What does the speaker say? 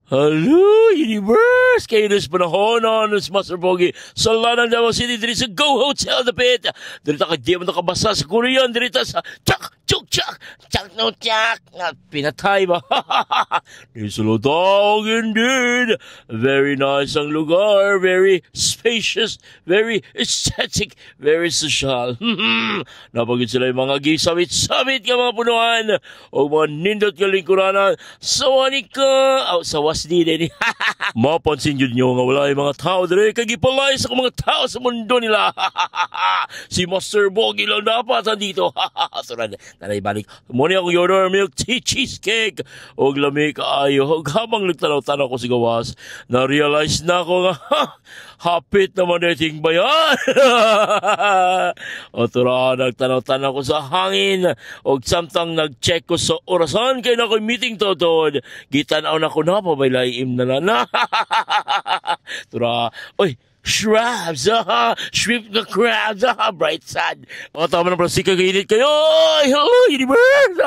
Hello, Universe! Kayo na sa panahon ng Master Pogi sa Lanang Davao City, dito sa Go Hotel Dapit. Dito ka di mo nakabasa sa Korean, dito sa Chak, Chuk, Chak, Chak, no, Chak. Pinatay ba? Nisulutong indeed. Very nice ang lugar, very spacious, very aesthetic, very social. Napagod sila yung mga gisabit-sabit ka mga punuan o mga nindot ka lingkuranan sa wanika, sa wasdi din. Mapansin yun nyo nga wala yung mga tao dire, kagipalay sa mga tao sa mundo nila. Si Master Pogi lang dapat dito. Surad, nanay balik. Muna akong order milk tea cheesecake o lamig ayo. Habang nagtanaw-tanaw ko si gawas, na-realize na ako nga, hapit naman dating bayan. O tura, nagtanaw-tanaw ko sa hangin o samtang nag-check ko sa orasan kaya na ako'y meeting totod. Gitanaw na ko na, pabaylaim na na. Tura, oy, Shrubs, shrimp the crabs, bright side. O, tama na pala, sika kainit kayo. Hello, universe.